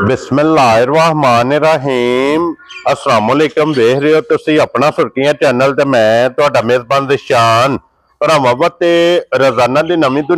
बिस्मिल्लाहिर्रहमानिर्रहीम अस्सलामुअलैकुम देख रहे हो तुसी अपना सुर्खियां चैनल ते मैं तुहाडा मेजबान दिशान भरावां ते रोजाना दी नवीं तो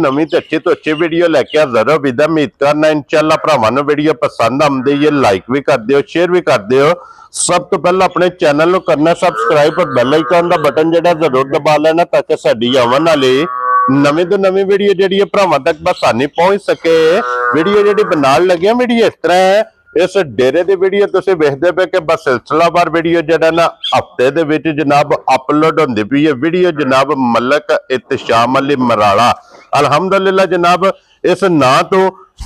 अच्छी वीडियो लैके हाज़र हो। विदा उम्मीद करना इंशाअल्लाह भरावां नूं वीडियो पसंद आउंदी है लाइक भी कर दिओ शेयर भी कर दिओ। सब तो पहले अपने चैनल नूं करना सबसक्राइब और बेल आइकन दा बटन जिहड़ा जरूर दबा लेना ताकि साडी आवन वाली नवीं तो नवीं वीडियो जिहड़ी भरावां तक बसानी पहुंच सके। वीडियो जिहड़ी बनाउण लगे वीडियो इस तरह है, इस डेरे की वीडियो तुसीं वेखदे पे कि बस सिलसिलावार वीडियो जिहड़ा ना हफ्ते दे विच जनाब अपलोड होंदी पई है। वीडियो जनाब मलक इत्तशाम अली मराड़ा अल्हम्दुलिल्लाह जनाब इस ना तो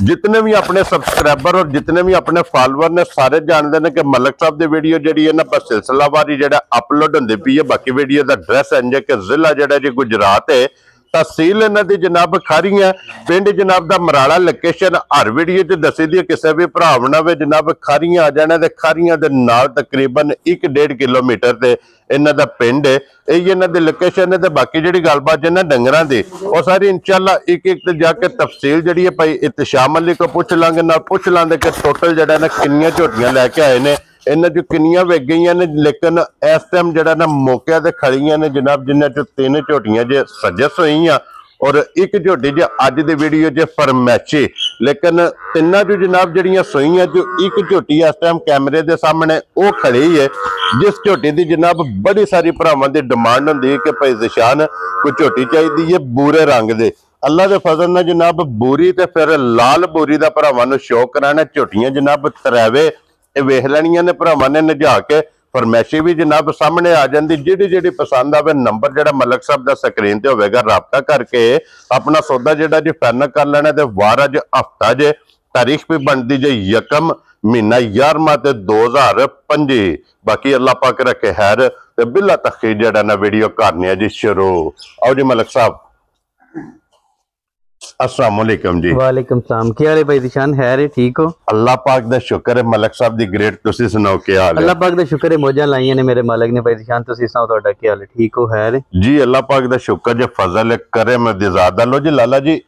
जितने भी अपने सब्सक्राइबर और जितने भी अपने फॉलोअर ने सारे जानते हैं कि मलक साहब की वीडियो जी है ना बस सिलसिलावार ही जो अपलोड होंदी पई है। बाकी वीडियो का एड्रैस इंज कि जिला जो जी गुजरात है, तहसील इन्हां दी जनाब खारियां, पिंड जनाब दा मराड़ा। लोकेशन हर वीडियो च दसी दी किसी भी भरा ना वे जनाब खारियां आ जाना ते खारियां दे नाल तकरीबन 1-1.5 किलोमीटर ते इन्हां दा पिंड है, यही इन्हां दी लोकेशन है। ते बाकी जिहड़ी गलबात है ना डंगरां दी वो सारी इंशाअल्लाह एक ते जाके तफसील जिहड़ी है भाई इत्तशाम अली को पूछ लांगे, ना पूछ लांगे कि टोटल जिहड़ा ना कितनियां झोटियां लैके आए ने, इन्हां चों कितनियां विक गईयां ने। लेकिन इस टाइम जिहड़ा ना मौके ते खड़ियां ने जनाब, जिन्हां चों 3 झोटियां जे सजस होईयां और एक झोटी जो अज की वीडियो च फरमैशी। लेकिन तिना जो जनाब जड़ियां सोईयां जो एक झोटी इस टाइम कैमरे के सामने वो खड़ी है, जिस झोटी की जनाब बड़ी सारी भरावां की डिमांड होंदी है कि भाई ज़िशान कोई झोटी चाहिए है बूरे रंग दे। अल्लाह के फजल नाल जनाब बूरी ते फिर लाल बूरी का भरावां नूं शौक कराना। झोटियां जनाब तरैवे वेख लैनियां ने भरावां ने नजा के, फरमैशी भी जनाब सामने आ जाती। जी पसंद आवे नंबर जो मलक साहब का स्क्रीन पर होगा राबता करके अपना सौदा जो जी फाइनल कर लेना। तो वार अज हफ्ता जे, तारीख भी बनती जे 1 महीना 11वां 2025। बाकी अल्लाह पाक रखे खैर ते बिला तखीर जड़ा ना वीडियो करने जी शुरू। आओ जी मलक साहब। अस्सलाम वालेकुम जी। वालेकुम सलाम। क्या हाल है भाई ज़िशान, है रे ठीक हो? अल्लाह पाक दा शुक्र है। मलक साहब दी ग्रेट, तुसी सुनाओ क्या हाल है? अल्लाह पाक दा शुक्र है, मौजां लाइयां ने मेरे मालिक ने। भाई ज़िशान तुसी सुनाओ तुहाडा क्या हाल है, ठीक हो? है रे जी अल्लाह पाक दा शुक्र जे फजल है करे मैं दिजादा लो जी। लाला जी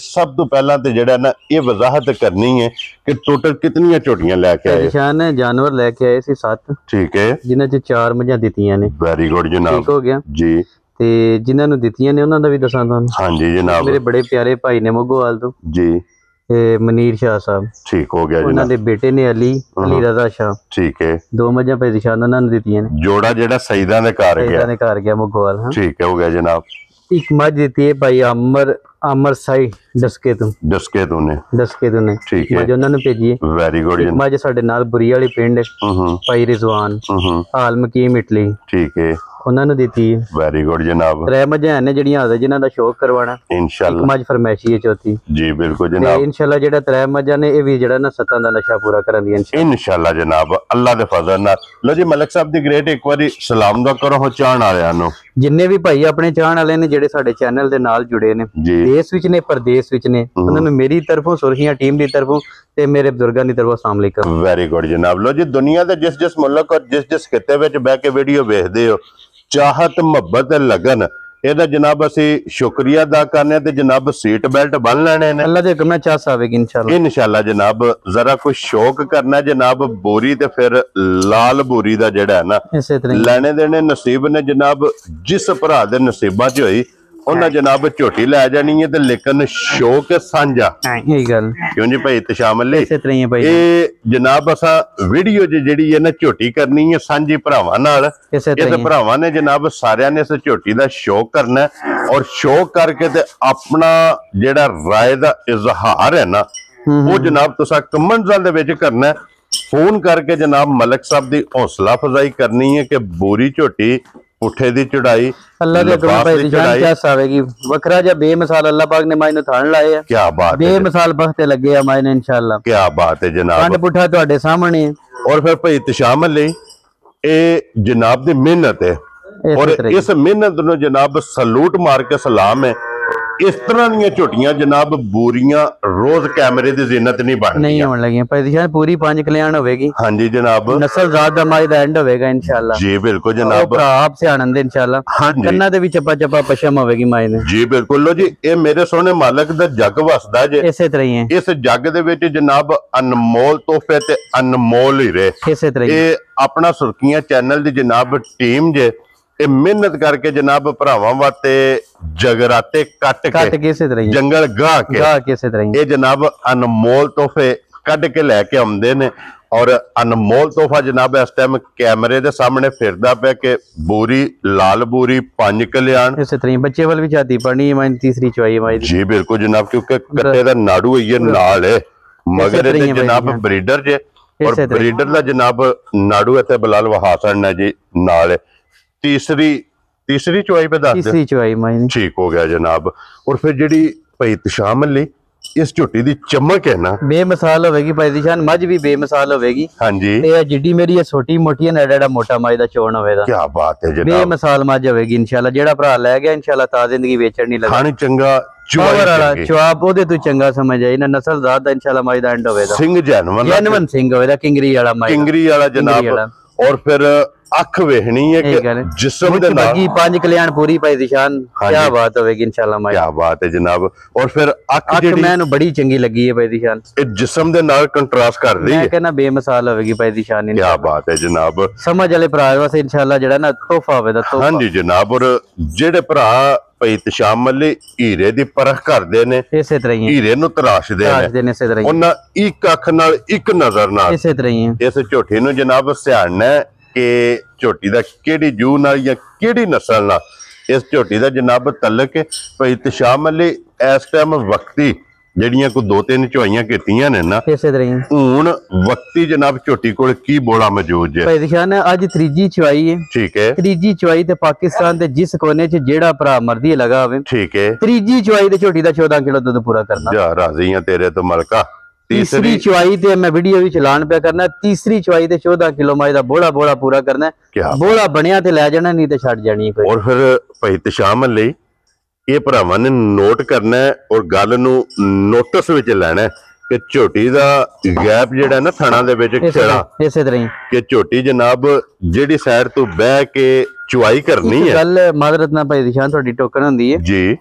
सब तो पहला तो जड़ा ना ये वजाहत करनी है कि टोटल कितनी झोटियां लैके आए? ज़िशान जानवर लैके आए सी 7, ठीक है, जिन्हां च 4 मझां दित्तियां ने। वेरी गुड जनाब, ठीक हो गया जी। ते जिन्हां नूं दित्तियां ने उन्हां दा भी दसां तुहानूं। हाँ जी जनाब, मेरे बड़े प्यारे भाई ने मोगोवाल तो जी, मनीर शाह साहब, ठीक हो गया उन्हां दे जनाब। बेटे ने अली रजा शाह, ठीक है, 2 मझां भाई ज़िशान उन्हां नूं दित्तियां ने। जोड़ा जेड़ा सईदा ने घर गया, सईदा ने घर गया मोगोवाल। हाँ ठीक है, हो गया जनाब। एक मझ दित्ती है भाई अमर साई डसके तूं ने, ठीक है, मझ उन्हां नूं भेजी है। वेरी गुड एक मझ साडे नाल बुरी वाली पिंड भाई रिजवान हाल मकीम इटली, ठीक है, उन्हां नूं दित्ती है। वेरी गुड जनाब। 3 मझां ने जिहड़ियां हाज़र जिन्हां दा शौक करवाना। इंशाअल्लाह एक मझ फरमैशी है चौथी। जी बिल्कुल ते जनाब, इंशाअल्लाह जेड़ा 3 मझां ने ये भी जेड़ा ना 7 दा नशा पूरा करन दी इंशाअल्लाह जनाब अल्लाह दे फजल नाल। लो जी मलक साहब दी ग्रेट एक बारी सलाम दा करो हो चाहण वालियां नूं। जिन्ने भी भाई अपने चाहण वाले ने जेड़े साडे चैनल दे नाल जुड़े ने, देश विच ने परदेश विच ने, उन्हां नूं मेरी तरफों सुर्खियां टीम दी तरफों ते मेरे बुजुर्गां दी तरफों अस्सलाम वालेकुम। वेरी गुड जनाब। लो जी दुनिया दे जिस मुल्क और जिस खिते विच बैठ के वीडियो वेखदे हो, चाहत मुहब्बत लगन ਇਹਦਾ जनाब ਅਸੀਂ शुक्रिया अदा करने ते जनाब सीट बेल्ट बन लेने ने। अल्लाह दे हुक्म नाल चास आवेगी इंशाअल्लाह जनाब। जरा कुछ शौक करना जनाब बोरी ते फिर लाल बोरी दा जेड़ा है ना लेने देने नसीब ने जनाब। जिस भरा दे नसीबां च होई उन्हें जनाब झोटी लै जानी है, लेकिन शौक साझा। यही गल क्यों जी भाई इत्तशाम अली ये जनाब असा वीडियो जी है ना झोटी करनी है सांझी भरावां नाल। इस भरावां ने जनाब सारियां ने इस झोटी का शौक करना और शौक करके ते अपना जेड़ा राय का इजहार है ना वो जनाब तुसा कमेंट्स दे विच करना। फोन करके जनाब मलक साहब की हौसला अफजाई करनी है कि बोरी झोटी पुठे दी चढ़ाई अल्लाह दे भाई जान क्या सावेगी वखरा जा बेमिसाल अल्लाह पाक ने मायने थान लाए है। क्या बात है, बेमिसाल बख्ते लगे है मायने इंशाअल्लाह। क्या बात है जनाब, कंड पुठा ਤੁਹਾਡੇ सामने है। और फिर भाई इत्तशाम अली ए जनाब दी मेहनत है और इस मेहनत नु जनाब सलूट मार के सलाम है इस तरह ਦੀਆਂ ਝੋਟੀਆਂ ਜਨਾਬ ਬੂਰੀਆਂ ਰੋਜ਼ ਕੈਮਰੇ ਦੀ ਜ਼ਿੰਨਤ ਨਹੀਂ ਬਣਦੀਆਂ ਨਹੀਂ ਹੋਣ ਲੱਗੀਆਂ ਭਾਈ ਜੀ ਪੂਰੀ 5 ਕਲਿਆਣ ਹੋਵੇਗੀ ਹਾਂਜੀ ਜਨਾਬ ਨਸਲ ਜ਼ਾਤ ਦਾ ਮਾਈ ਦਾ ਐਂਡ ਹੋਵੇਗਾ ਇਨਸ਼ਾਅੱਲਾ ਜੀ ਬਿਲਕੁਲ ਜਨਾਬ ਭਰਾ ਆਪ ਸਿਆਣਨ ਦੇ ਇਨਸ਼ਾਅੱਲਾ ਕੰਨਾਂ ਦੇ ਵਿੱਚ ਚੱਪਾ ਚੱਪਾ ਪਸ਼ਮ ਹੋਵੇਗੀ ਮਾਈ ਦੇ ਜੀ ਬਿਲਕੁਲ ਲੋ ਜੀ ਇਹ ਮੇਰੇ ਸੋਹਣੇ ਮਾਲਕ ਦਾ ਜੱਗ ਵਸਦਾ ਜੇ ਇਸੇ ਤਰ੍ਹਾਂ ਹੀ ਹੈ ਇਸ ਜੱਗ ਦੇ ਵਿੱਚ ਜਨਾਬ ਅਨਮੋਲ ਤੋਹਫੇ ਤੇ ਅਨਮੋਲ ਹੀਰੇ ਇਸੇ ਤਰ੍ਹਾਂ ਹੀ ਇਹ ਆਪਣਾ ਸੁਰਖੀਆਂ ਚੈਨਲ ਦੀ ਜਨਾਬ ਟੀਮ ਜੇ ਇਹ ਮਿਹਨਤ ਕਰਕੇ ਜਨਾਬ ਭਰਾਵਾਂ ਵਾਸਤੇ ਜਗਰਾਤੇ ਕੱਟ ਕੇ ਇਸੇ ਤਰ੍ਹਾਂ ਹੀ ਜੰਗਲ ਗਾਹ ਕੇ ਇਸੇ ਤਰ੍ਹਾਂ ਹੀ ਇਹ ਜਨਾਬ ਅਨਮੋਲ ਤੋਹਫੇ ਕੱਢ ਕੇ ਲੈ ਕੇ ਆਉਂਦੇ ਨੇ ਔਰ ਅਨਮੋਲ ਤੋਹਫਾ ਜਨਾਬ ਇਸ ਟਾਈਮ ਕੈਮਰੇ ਦੇ ਸਾਹਮਣੇ ਫਿਰਦਾ ਪਿਆ ਕਿ ਬੂਰੀ ਲਾਲ ਬੂਰੀ 5 ਕਲਿਆਣ ਇਸੇ ਤਰ੍ਹਾਂ ਬੱਚੇ ਵੱਲ ਵੀ ਜਾਤੀ ਪੜਨੀ ਹੈ ਮੈਂ ਤੀਸਰੀ ਚਵਾਈ ਮਾਈ ਜੀ ਬਿਲਕੁਲ ਜਨਾਬ ਕਿਉਂਕਿ ਕੱਟੇ ਦਾ ਨਾੜੂ ਇਹ ਨਾਲ ਹੈ ਮਗਰ ਇਹਦੇ ਜਨਾਬ ਬਰੀਡਰ ਜੇ ਔਰ ਬਰੀਡਰ ਦਾ ਜਨਾਬ ਨਾੜੂ ਇੱਥੇ ਬਲਾਲ ਵਹਾਸਨ ਹੈ ਜੀ ਨਾਲ ਤੀਸਰੀ ਚਵਾਈ पे ਦੱਸ ਦੇ ਤੀਸਰੀ ਚਵਾਈ ਮਾਈ ਠੀਕ ਹੋ ਗਿਆ ਜਨਾਬ ਔਰ ਫਿਰ ਜਿਹੜੀ ਭਾਈ ਤਸ਼ਾਮ ਲਈ ਇਸ ਝੋਟੀ ਦੀ ਚਮਕ ਹੈ ਨਾ ਬੇਮਿਸਾਲ ਹੋਵੇਗੀ ਭਾਈ ਦੀ ਸ਼ਾਨ ਮੱਝ ਵੀ ਬੇਮਿਸਾਲ ਹੋਵੇਗੀ ਹਾਂਜੀ ਤੇ ਇਹ ਜਿੱਡੀ ਮੇਰੀ ਇਹ ਛੋਟੀ ਮੋਟੀ ਹੈ ਨਾ ਐਡਾ ਮੋਟਾ ਮਾਈ ਦਾ ਚੋਣ ਹੋਵੇਗਾ ਕੀ ਬਾਤ ਹੈ ਜਨਾਬ ਬੇਮਿਸਾਲ ਮੱਝ ਹੋਵੇਗੀ ਇਨਸ਼ਾਅੱਲਾ ਜਿਹੜਾ ਭਰਾ ਲੈ ਗਿਆ ਇਨਸ਼ਾਅੱਲਾ ਤਾਂ ਜ਼ਿੰਦਗੀ ਵੇਚਣ ਨਹੀਂ ਲੱਗਾ ਖਾਣੀ ਚੰਗਾ ਪਾਵਰ ਵਾਲਾ ਚਵਾਬ ਉਹਦੇ ਤੋਂ ਚੰਗਾ ਸਮਝ ਆਈ ਨਾ ਨਸਲ ਜ਼ਾਤ ਦਾ ਇਨਸ਼ਾਅੱਲਾ ਮਾਈ ਦਾ ਐਂਡ ਹੋਵੇਗਾ ਸਿੰਘ ਜੈਨਵਨ ਸਿੰਘ ਹੋਵੇਗਾ ਕਿੰਗਰੀ ਵਾਲਾ ਮਾਈ ਕਿੰਗਰੀ ਵਾਲਾ ਜਨਾਬ ਔਰ ਫਿਰ ਅੱਖ ਵੇਖਣੀ ਹੈ ਕਿ ਜਿਸਮ ਦੇ ਨਾਲ 5 ਕਲਿਆਣ ਪੂਰੀ ਭਾਈ ਦੀ ਸ਼ਾਨ ਕੀ ਬਾਤ ਹੋਵੇਗੀ ਇਨਸ਼ਾਅੱਲਾ ਮਾਈ ਕੀ ਬਾਤ ਹੈ ਜਨਾਬ ਔਰ ਫਿਰ ਅੱਖ ਜਿਹੜੀ ਮੈਨੂੰ ਬੜੀ ਚੰਗੀ ਲੱਗੀ ਹੈ ਭਾਈ ਦੀ ਸ਼ਾਨ ਇਹ ਜਿਸਮ ਦੇ ਨਾਲ ਕੰਟਰਾਸਟ ਕਰਦੀ ਹੈ ਮੈਂ ਕਹਿੰਦਾ ਬੇਮਿਸਾਲ ਹੋਵੇਗੀ ਭਾਈ ਦੀ ਸ਼ਾਨ ਕੀ ਬਾਤ ਹੈ ਜਨਾਬ ਸਮਝ ਵਾਲੇ ਭਰਾ ਵਾਸਤੇ ਇਨਸ਼ਾਅੱਲਾ ਜਿਹੜਾ ਨਾ ਤੋਹਫਾ ਹੋਵੇਗਾ ਤੋਹਫਾ ਹਾਂਜੀ ਜਨਾਬ ਔਰ ਜਿਹੜੇ ਭਰਾ ਭਾਈ ਤਸ਼ਾਮ ਲਈ ਹੀਰੇ ਦੀ ਪਰਖ ਕਰਦੇ ਨੇ ਇਸੇ ਤਰ੍ਹਾਂ ਹੀ ਹੀਰੇ ਨੂੰ ਤਰਾਸ਼ਦੇ ਨੇ ਇਸੇ ਤਰ੍ਹਾਂ ਹੀ ਉਹਨਾਂ ਇੱਕ ਅੱਖ ਨਾਲ ਇੱਕ ਨਜ਼ਰ ਨਾਲ ਇਸੇ ਤਰ੍ਹਾਂ ਹੀ ਇਸ ਝੋਟੀ ਨੂੰ ਜਨਾਬ ਸਿਆਣਨਾ ਕਿ ਝੋਟੀ ਦਾ ਕਿਹੜੀ ਜੂ ਨਾਲ ਜਾਂ ਕਿਹੜੀ ਨਸਲ ਨਾਲ ਇਸ ਝੋਟੀ ਦਾ ਜਨਾਬ ਤਲਕ ਹੈ ਭਾਈ ਤਸ਼ਾਮ ਲਈ ਇਸ ਟਾਈਮ ਵਕਤੀ ਜਿਹੜੀਆਂ ਕੋ 2-3 ਚੁਆਈਆਂ ਕੀਤੀਆਂ ਨੇ ਨਾ ਇਸੇ ਤਰ੍ਹਾਂ ਹੀ ਹੁਣ ਵਕਤੀ ਜਨਾਬ ਝੋਟੀ ਕੋਲ ਕੀ ਬੋਲਾ ਮੌਜੂਦ ਹੈ ਭਾਈ ਦਿਖਾਣਾ ਅੱਜ ਤੀਜੀ ਚੁਆਈ ਹੈ ਠੀਕ ਹੈ ਤੀਜੀ ਚੁਆਈ ਤੇ ਪਾਕਿਸਤਾਨ ਦੇ ਜਿਸ ਕੋਨੇ 'ਚ ਜਿਹੜਾ ਭਰਾ ਮਰਦੀ ਲਗਾ ਹੋਵੇ ਠੀਕ ਹੈ ਤੀਜੀ ਚੁਆਈ ਤੇ ਝੋਟੀ ਦਾ 14 ਕਿਲੋ ਦੁੱਧ ਪੂਰਾ ਕਰਨਾ ਜਾ ਰਾਜ਼ੀ ਆ ਤੇਰੇ ਤੋਂ ਮਲਕਾ तीसरी चुवाई ते मैं वीडियो भी चलान पे करना तीसरी चुवाई ते 14 किलो माई दा बोला बोला पूरा करना बोला बनिया ते ले जाना नहीं ते छड़ जानी है और फिर भाई तशाम ਲਈ ਇਹ ਭਰਾਵਾਂ ਨੇ ਨੋਟ ਕਰਨਾ ਹੈ ਔਰ ਗੱਲ ਨੂੰ ਨੋਟਿਸ ਵਿੱਚ ਲੈਣਾ ਕਿ ਝੋਟੀ ਦਾ ਗੈਪ ਜਿਹੜਾ ਨਾ ਥਣਾ ਦੇ ਵਿੱਚ ਖੇੜਾ ਇਸੇ ਤਰ੍ਹਾਂ ਹੀ ਕਿ ਝੋਟੀ ਜਨਾਬ ਜਿਹੜੀ ਸਾਈਡ ਤੋਂ ਬਹਿ ਕੇ ਚੁਆਈ ਕਰਨੀ ਹੈ ਗੱਲ ਮਾਦਰਤ ਨਾਲ ਭਾਈ ਦਿਸ਼ਾਨ ਤੁਹਾਡੀ ਟੋਕਨ ਹੁੰਦੀ ਹੈ ਜੀ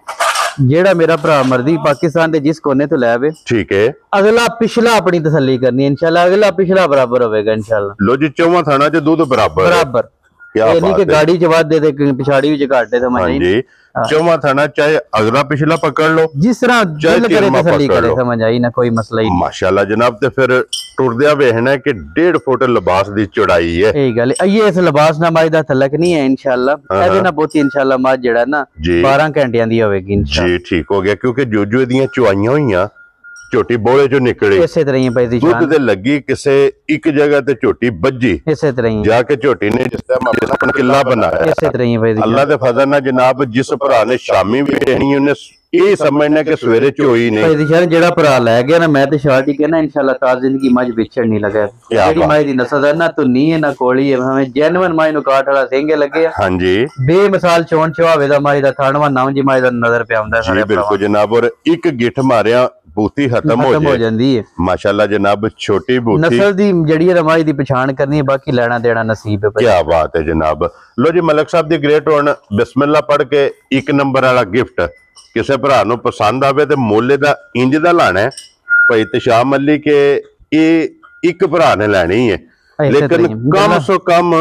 ਜਿਹੜਾ ਮੇਰਾ ਭਰਾ ਮਰਦੀ ਪਾਕਿਸਤਾਨ ਦੇ ਜਿਸ ਕੋਨੇ ਤੋਂ ਲੈ ਆਵੇ ਠੀਕ ਹੈ ਅਗਲਾ ਪਿਛਲਾ ਆਪਣੀ ਤਸੱਲੀ ਕਰਨੀ ਇਨਸ਼ਾਅੱਲਾ ਅਗਲਾ ਪਿਛਲਾ ਬਰਾਬਰ ਹੋਵੇਗਾ ਇਨਸ਼ਾਅੱਲਾ ਲੋ ਜੀ ਚੌਵਾਂ ਥਾਣਾ 'ਚ ਦੁੱਧ ਬਰਾਬਰ ਇਹ ਨਹੀਂ ਕਿ ਗਾੜੀ 'ਚ ਵੱਧ ਦੇ ਤੇ ਪਿਛਾੜੀ ਵਿੱਚ ਘੱਟ ਦੇ ਸਮਝ ਆਈ ਜੀ ਚੌਵਾਂ ਥਾਣਾ ਚਾਹੇ ਅਗਲਾ ਪਿਛਲਾ ਪਕੜ ਲਓ ਜਿਸ ਤਰ੍ਹਾਂ ਦਿਲ ਕਰੇ ਤਸੱਲੀ ਕਰੇ ਸਮਝ ਆਈ ਨਾ ਕੋਈ ਮਸਲਾ ਹੀ ਨਹੀਂ ਮਾਸ਼ਾਅੱਲਾ ਜਨਾਬ ਤੇ ਫਿਰ ਟੁਰਦਿਆ ਵੇਖਣਾ ਕਿ 1.5 ਫੁੱਟ ਲਿਬਾਸ ਦੀ ਚੌੜਾਈ ਹੈ ਇਹ ਗੱਲ ਇਹ ਇਸ ਲਿਬਾਸ ਨਾਲ ਮਾਈ ਦਾ ਤਲਕ ਨਹੀਂ ਹੈ ਇਨਸ਼ਾਅੱਲਾ ਇਹਦੇ ਨਾਲ ਬਹੁਤੀ ਇਨਸ਼ਾਅੱਲਾ ਮਾਂ ਜਿਹੜਾ ਨਾ 12 ਘੰਟਿਆਂ ਦੀ ਹੋਵੇਗੀ ਇਨਸ਼ਾਅੱਲਾ ਜੀ ਠੀਕ ਹੋ ਗਿਆ ਕਿਉਂਕਿ ਜੋਜੋ ਦੀਆਂ ਚੁਆਈਆਂ ਹੋਈਆਂ ਝੋਟੀ ਬੋਲੇ ਚੋਂ ਨਿਕਲੀ ਇਸੇ ਤਰ੍ਹਾਂ ਹੀ ਪਈ ਦੀ ਦੁੱਧ ਤੇ ਲੱਗੀ ਕਿਸੇ ਇੱਕ ਜਗ੍ਹਾ ਤੇ ਝੋਟੀ ਵੱਜੀ ਇਸੇ ਤਰ੍ਹਾਂ ਹੀ ਜਾ ਕੇ ਝੋਟੀ ਨੇ ਜਿਸ ਤਰ੍ਹਾਂ ਆਪਣਾ ਕਿਲਾ ਬਣਾਇਆ ਇਸੇ ਤਰ੍ਹਾਂ ਹੀ ਪਈ ਦੀ ਅੱਲਾ ਦੇ ਫਜ਼ਲ ਨਾਲ ਜਨਾਬ ਜਿਸ ਭਰਾ ਨੇ ਸ਼ਾਮੀ ਵੀ ਰਹਿਣੀ ਉਹਨੇ ਇਹ ਸਮਝਣਾ ਕਿ ਸਵੇਰੇ ਚੋਈ ਨਹੀਂ ਭਾਈ ਦੀ ਸ਼ਾਨ ਜਿਹੜਾ ਭਰਾ ਲੈ ਗਿਆ ਨਾ ਮੈਂ ਤੇ ਸ਼ਾਰਟ ਹੀ ਕਹਿਣਾ ਇਨਸ਼ਾਅੱਲਾ ਤਾਂ ਜ਼ਿੰਦਗੀ ਮੱਝ ਵਿਚੜ ਨਹੀਂ ਲਗਾ ਜਿਹੜੀ ਮਾਈ ਦੀ ਨਸਲ ਹੈ ਨਾ ਤੂੰ ਨਹੀਂ ਹੈ ਨਾ ਕੋਲੀ ਹੈ ਹਮੇ ਜੈਨੂਇਨ ਮਾਈ ਨੂੰ ਕਾਟ ਵਾਲਾ ਸਿੰਘੇ ਲੱਗੇ ਹਾਂਜੀ ਬੇਮਿਸਾਲ ਚੋਣ ਚਵਾਵੇ ਦਾ ਮਾਈ ਦਾ ਥਾਣਵਾ ਨਾਮ ਜੀ ਮਾਈ ਦਾ ਨਜ਼ਰ ਪਿਆ ਹੁੰਦਾ ਸਾਰੇ ਬਿਲਕੁਲ ਜਨਾਬ ਔਰ ਇੱਕ ਗਿੱਠ ਮਾਰਿਆ ਬੂਤੀ ਖਤਮ ਹੋ ਜਾਂਦੀ ਹੈ ਮਾਸ਼ਾਅੱਲਾ ਜਨਾਬ ਛੋਟੀ ਬੂਤੀ ਨਸਲ ਦੀ ਜਿਹੜੀ ਹੈ ਮਾਈ ਦੀ ਪਛਾਣ ਕਰਨੀ ਹੈ ਬਾਕੀ ਲੈਣਾ ਦੇਣਾ ਨਸੀਬ ਹੈ ਕੀ ਬਾਤ ਹੈ ਜਨਾਬ ਲੋ ਜੀ ਮਲਕ ਸਾਹਿਬ ਦੀ ਗ੍ਰੇਟ ਹੁਣ ਬਿਸਮਿਲ੍ਲਾ ਪੜ੍ਹ ਕੇ 1 ਨੰਬਰ ਵਾਲਾ ਗਿਫਟ ਕਿਸੇ ਭਰਾ ਨੂੰ ਪਸੰਦ ਆਵੇ ਤੇ ਮੁੱਲ ਦਾ ਇੰਜ ਦਾ ਲਾਣਾ ਭਾਈ ਤਸ਼ਾਮ ਅਲੀ ਕੇ ਇਹ ਇੱਕ ਭਰਾ ਨੇ ਲੈਣੀ ਹੈ ਲੇਕਿਨ ਕਮ ਸੋ ਕਮ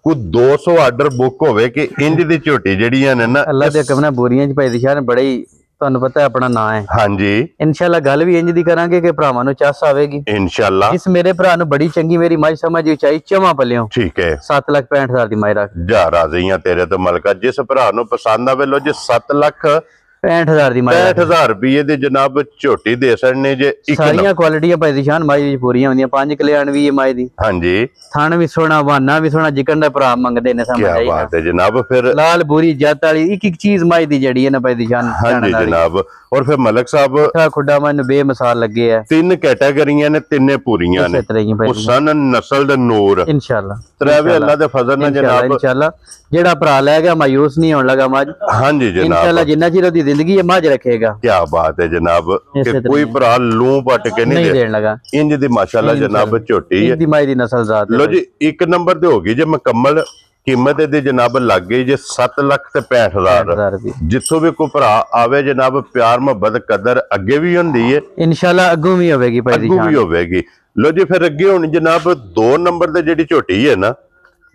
ਕੋਈ 200 ਆਰਡਰ ਬੁੱਕ ਹੋਵੇ ਕਿ ਇੰਜ ਦੀ ਝੋਟੀ ਜਿਹੜੀਆਂ ਨੇ ਨਾ ਅੱਲਾ ਦੇ ਹੁਕਮ ਨਾਲ ਬੋਰੀਆਂ 'ਚ ਭਾਈ ਦੀ ਸ਼ਾਨ ਬੜੇ ਹੀ ਤੁਹਾਨੂੰ ਪਤਾ ਹੈ ਆਪਣਾ ਨਾਂ ਹੈ ਹਾਂਜੀ ਇਨਸ਼ਾਅੱਲਾ ਗੱਲ ਵੀ ਇੰਜ ਦੀ ਕਰਾਂਗੇ ਕਿ ਭਰਾਵਾਂ ਨੂੰ ਚਾਸ ਆਵੇਗੀ ਇਨਸ਼ਾਅੱਲਾ ਇਸ ਮੇਰੇ ਭਰਾ ਨੂੰ ਬੜੀ ਚੰਗੀ ਮੇਰੀ ਮੱਝ ਸਮਝ ਚਾਹੀ ਚਮਾ ਪਲਿਓ ਠੀਕ ਹੈ 7,65,000 ਦੀ ਮਾਈ ਰੱਖ ਜਾ ਰਾਜ਼ੀਆਂ ਤੇਰੇ ਤੋਂ ਮਲਕਾ ਜਿਸ ਭਰਾ ਨੂੰ ਪਸੰਦ ਆਵੇ ਲੋ ਜੀ 7,65,000 ਦੀ ਮਾਈ 65,000 ਰੁਪਏ ਦੇ ਜਨਾਬ ਝੋਟੀ ਦੇ ਸੜਨੇ ਜੇ ਸਾਰੀਆਂ ਕੁਆਲਿਟੀਆਂ ਭਾਈ ਦੀ ਸ਼ਾਨ ਮਾਈ ਵਿੱਚ ਪੂਰੀਆਂ ਹੁੰਦੀਆਂ 5 ਕਲਿਆਣ ਵੀ ਹੈ ਮਾਈ ਦੀ ਹਾਂਜੀ ਥਣ ਵੀ ਸੋਹਣਾ ਵਾਨਾ ਵੀ ਸੋਹਣਾ ਜਿਕਣ ਦਾ ਭਰਾ ਮੰਗਦੇ ਨੇ ਸਮਝ ਆਈ ਕੀ ਬਾਤ ਹੈ ਜਨਾਬ ਫਿਰ ਲਾਲ ਬੂਰੀ ਜੱਤ ਵਾਲੀ ਇੱਕ ਇੱਕ ਚੀਜ਼ ਮਾਈ ਦੀ ਜਿਹੜੀ ਹੈ ਨਾ ਭਾਈ ਦੀ ਸ਼ਾਨ ਹਾਂਜੀ ਜਨਾਬ ਔਰ ਫਿਰ ਮਲਕ ਸਾਹਿਬ ਖੁੱਡਾ ਮੈਨੂੰ ਬੇਮਿਸਾਲ ਲੱਗੇ ਆ 3 ਕੈਟਾਗਰੀਆਂ ਨੇ ਤਿੰਨੇ ਪੂਰੀਆਂ ਨੇ ਹੁਸਨ ਨਸਲ ਦਾ ਨੂਰ ਇਨਸ਼ਾਅੱਲਾ ਤਰਾਵੇ ਅੱਲਾ ਦੇ ਫਜ਼ਲ ਨਾਲ ਜਨਾਬ ਇਨਸ਼ਾਅੱਲਾ ਜਿਹੜਾ ਭਰਾ ਲੈ ਗਿਆ ਮਾਯੂਸ ਨਹੀਂ ਹੋਣ ਲੱਗਾ ਮੱਝ। ਹਾਂਜੀ ਜਨਾਬ, ਇਨਸ਼ਾਅੱਲਾ ਜਿੰਨਾ ਚਿਰ ਉਹਦੀ ਜ਼ਿੰਦਗੀ ਹੈ ਮੱਝ ਰੱਖੇਗਾ। ਕੀ ਬਾਤ ਹੈ ਜਨਾਬ, ਕਿ ਕੋਈ ਭਰਾ ਲੂੰ ਪਟ ਕੇ ਨਹੀਂ ਦੇਣ ਲੱਗਾ। ਇੰਜ ਦੀ ਮਾਸ਼ਾਅੱਲਾ ਜਨਾਬ ਝੋਟੀ ਹੈ, ਦੀ ਮਾਈ ਦੀ ਨਸਲ ਜ਼ਾਤ। ਲੋ ਜੀ 1 ਨੰਬਰ ਤੇ ਹੋ ਗਈ ਜੇ ਮੁਕੰਮਲ। ਕੀਮਤ ਇਹਦੀ ਜਨਾਬ ਲੱਗ ਗਈ ਜੇ 7,65,000। ਜਿੱਥੋਂ ਵੀ ਕੋਈ ਭਰਾ ਆਵੇ ਜਨਾਬ, ਪਿਆਰ ਮੁਹੱਬਤ ਕਦਰ ਅੱਗੇ ਵੀ ਹੁੰਦੀ ਹੈ, ਇਨਸ਼ਾਅੱਲਾ ਅੱਗੋਂ ਵੀ ਹੋਵੇਗੀ ਭਾਈ ਦੀ ਅੱਗੋਂ ਵੀ ਹੋਵੇਗੀ। ਲੋ ਜੀ ਫਿਰ ਅੱਗੇ ਹੁਣ ਜਨਾਬ 2 ਨੰਬਰ ਤੇ ਜਿਹੜੀ ਝੋਟੀ ਹੈ ਨਾ,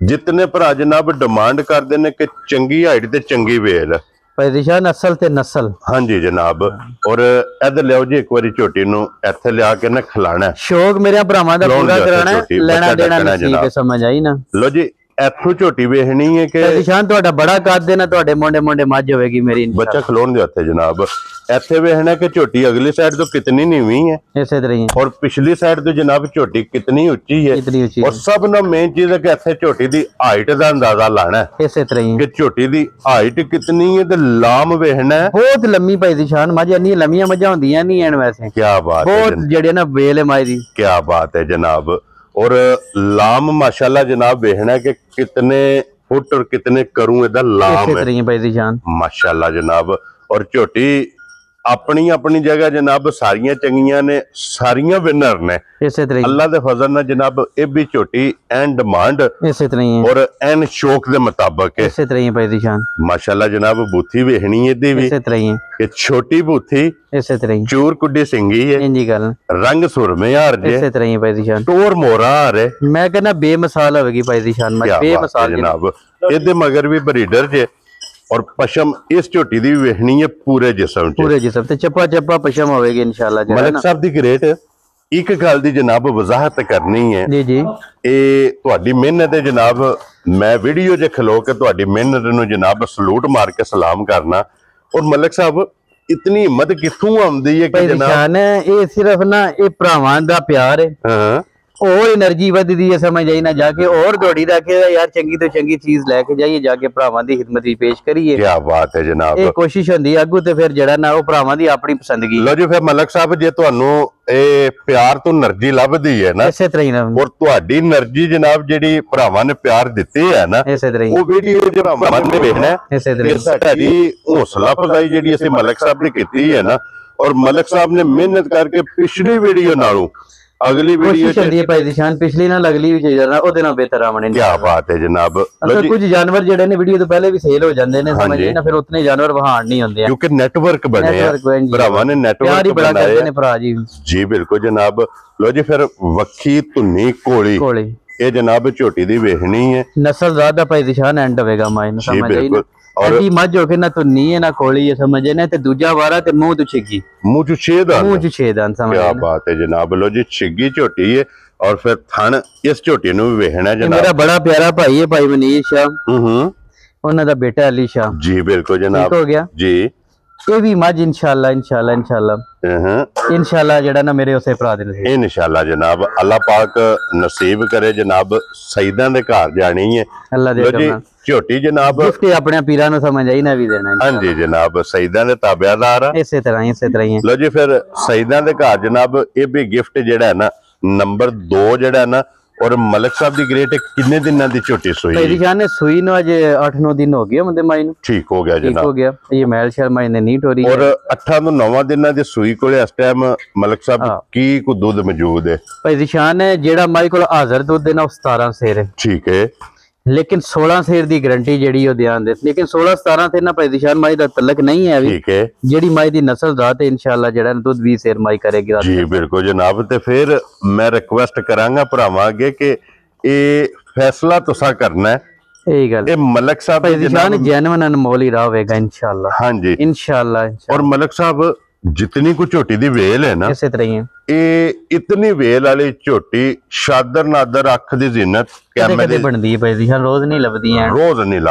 ਜਿਤਨੇ ਭਰਾ ਜਨਾਬ ਡਿਮਾਂਡ ਕਰਦੇ ਨੇ ਕਿ ਚੰਗੀ ਹਾਈਟ ਤੇ ਚੰਗੀ ਵੇਲ ਭਾਈ ਦੀ ਸ਼ਾਨ, ਨਸਲ ਤੇ ਨਸਲ। ਹਾਂਜੀ ਜਨਾਬ, ਔਰ ਇੱਧਰ ਲਿਆਓ ਜੀ ਇੱਕ ਵਾਰੀ ਝੋਟੀ ਨੂੰ ਇੱਥੇ ਲਿਆ ਕੇ ਨਾ ਖਿਲਾਣਾ। ਸ਼ੌਕ ਮੇਰੇ ਭਰਾਵਾਂ ਦਾ ਪੂਰਾ ਕਰਾਣਾ, ਲੈਣਾ ਦੇਣਾ ਨਸੀਬ ਸਮਝ ਆਈ ਨਾ। ਲੋ ਜੀ ਇੱਥੋਂ ਝੋਟੀ ਵੇਖਣੀ ਹੈ ਕਿ ਨਿਸ਼ਾਨ ਤੁਹਾਡਾ ਬੜਾ ਕੱਦ ਦੇ ਨਾ, ਤੁਹਾਡੇ ਮੋਢੇ ਮੱਝ ਹੋਵੇਗੀ ਮੇਰੀ। ਬੱਚਾ ਖਲੋਣ ਦੇ ਉੱਤੇ ਜਨਾਬ, ਇੱਥੇ ਵੇਖਣਾ ਕਿ ਝੋਟੀ ਅਗਲੀ ਸਾਈਡ ਤੋਂ ਕਿਤਨੀ ਨੀਵੀਂ ਹੈ, ਇਸੇ ਤਰ੍ਹਾਂ ਹੀ, ਔਰ ਪਿਛਲੀ ਸਾਈਡ ਤੋਂ ਜਨਾਬ ਝੋਟੀ ਕਿਤਨੀ ਉੱਚੀ ਹੈ। ਔਰ ਸਭ ਤੋਂ ਮੇਨ ਚੀਜ਼ ਹੈ ਕਿ ਇੱਥੇ ਝੋਟੀ ਦੀ ਹਾਈਟ ਦਾ ਅੰਦਾਜ਼ਾ ਲਾਣਾ, ਇਸੇ ਤਰ੍ਹਾਂ ਹੀ ਕਿ ਝੋਟੀ ਦੀ ਹਾਈਟ ਕਿਤਨੀ ਹੈ ਤੇ ਲਾਮ ਵੇਖਣਾ। ਬਹੁਤ ਲੰਮੀ ਪਈ ਦੀ ਸ਼ਾਨ ਮੱਝ, ਇੰਨੀ ਲੰਮੀਆਂ ਮੱਝਾਂ ਹੁੰਦੀਆਂ ਨਹੀਂ ਐਨ ਵੈਸੇ। ਕੀ ਬਾਤ ਹੈ, ਬਹੁਤ ਜਿਹੜੇ ਨਾ ਵੇਲ ਹੈ ਮੱਝ ਦੀ। ਕੀ ਬਾਤ ਹੈ ਜਨਾਬ, और लाम माशाल्लाह जनाब देखना कि कितने फुट और कितने करूं इधर लाम है माशाल्लाह जनाब। और झोटी अपनी अपनी जगह जनाब सारियां चंगियां ने, सारियां विनर ने अल्लाह दे फजल नाल जनाब। ये भी झोटी एन डिमांड और एन शौक दे मुताबिक है माशाल्लाह जनाब। बूथी वेखनी है दी भी कि छोटी बूथी चूर कुड्डी सिंगी है, रंग सुरमे हार जे टोर मोरा हार है। मैं कहना बेमिसाल होगी भाई दी शान, बेमिसाल जनाब। इहदे मगर भी ब्रीडर जे और पशम इस झोटी दी वेखनी है पूरे जिस्म ते चप्पा चप्पा पशम होवेगी इंशाल्लाह। मलिक साहब दी ग्रेट एक गल दी जनाब वजाहत करनी है जी जी, ये तुहाडी मेहनत है जनाब। मैं वीडियो च खलो के तुहाडी मेहनत नूं जनाब सलूट मार के सलाम करना। और मलिक साहब इतनी हिम्मत कित्थों आउंदी है कि जनाब ये सिर्फ ना ये भरावां दा प्यार है। हां और एनर्जी वधदी है समझ आई ना, जाके और दौड़ी रखे यार चंगी तो चंगी चीज लेके जाइए, जाके भरावां दी खिदमत भी पेश करिए। क्या बात है जनाब, ये कोशिश हुंदी है अगू ते फिर जड़ा ना वो भरावां दी अपनी पसंदगी। लो जी फिर मलिक साहब जे तुहानू ए प्यार तो एनर्जी लभदी है ना, इसे तरह ही ना, और तुहाडी एनर्जी जनाब जेडी भरावां ने प्यार दित्ती है ना, इसे तरह ही वो वीडियो जे भरावां ने देखना है, इसे तरह साडी हौसला अफजाई जेडी असीं मलिक साहब ने कीती है ना। और मलिक साहब ने मेहनत करके पिछली वीडियो नालों अगली वीडियो पिछली ना अगली भी चाहिए ना ओदे नाल बेहतर आवणे। क्या बात है जनाब। कुछ जानवर जेडे ने वीडियो तो पहले भी सेल हो जांदे ने समझ ना, फिर उतने जानवर वहां नहीं होंदे क्योंकि नेटवर्क बने हैं भरावां ने, नेटवर्क बड़ा करदे ने भरा जी। जी बिल्कुल जनाब। लो जी फिर वक्खी धुन्नी कोली ये जनाब झोटी दी वेखनी है, नस्ल ज्यादा भाई दिशान एंड होवेगा माइन समझ आई ना। और मझ होके ना तो नी है ना कोली है समझ ना, ते दूजा वारा ते मुंह तो छिगी, मुंह तो छेदान समझ। क्या बात है जनाब। लो जी छिगी झोटी है और फिर थन इस झोटी नु वेखना जनाब। मेरा बड़ा प्यारा भाई है भाई मनीष शाह, उन्हां दा बेटा अली शाह। जी बिल्कुल जनाब, हो गया जी। ये भी मझ इंशाल्लाह इंशाल्लाह इंशाल्लाह इंशाल्लाह जेड़ा ना मेरे उसे भरा दे इंशाल्लाह जनाब। अल्लाह पाक नसीब करे जनाब, सईदां दे घर जानी है अल्लाह दे। झोटी जनाब गिफ्ट अपने पीरां नूं समझ आई ना भी देना। हां जी जनाब, सईदां दे ताबेदार आ इसे तरह ही। लो जी फिर सईदां दे घर जनाब ये भी गिफ्ट जेड़ा है ना नंबर 2 जेड़ा है ना। और मलिक साहब दी ग्रेट कितने दिनां दी झोटी सुई है? मेरी जान सुई नो अजे 8-9 दिन हो गए मुंदे माई नु। ठीक हो गया जनाब, ठीक हो गया। ये मैल शर्मा माई ने नीट हो रही है। और 8 ਤੋਂ 9 ਦਿਨਾਂ ਦੀ ਸੂਈ ਕੋਲੇ ਇਸ ਟਾਈਮ ਮਲਿਕ ਸਾਹਿਬ ਕੀ ਕੋ ਦੁੱਧ ਮੌਜੂਦ ਹੈ? ਭਾਈ ਦਿਸ਼ਾਨ ਹੈ ਜਿਹੜਾ ਮਾਈ ਕੋਲ ਹਾਜ਼ਰ ਦੁੱਧ ਹੈ ਨਾ ਉਹ 17 ਸੇਰ ਹੈ। ਠੀਕ ਹੈ, लेकिन 16 शेर दी गारंटी जेडी ओ ध्यान दे, लेकिन 16-17 ते ना भाई दिशान माई दा तलक नहीं है अभी। ठीक है, जेडी माई दी नस्ल जात है इंशाल्लाह जेड़ा दूध 20 शेर माई करेगी। जी बिल्कुल जनाब। ते फिर मैं रिक्वेस्ट करांगा भरावां अगे कि ये फैसला तुसा करना है, यही गल ए मलिक साहब भाई दिशान जेन्युइन अनमोल ही रहेगा इंशाल्लाह। हां जी इंशाल्लाह। और मलिक साहब जितनी को झोटी दी वेल है ना इसे तरह ही ये इतनी वेल वाली झोटी शादर नादर अख दी जिन्नत कैमरे दी बनदी है भाई दिशान, रोज नहीं लभदी है, रोज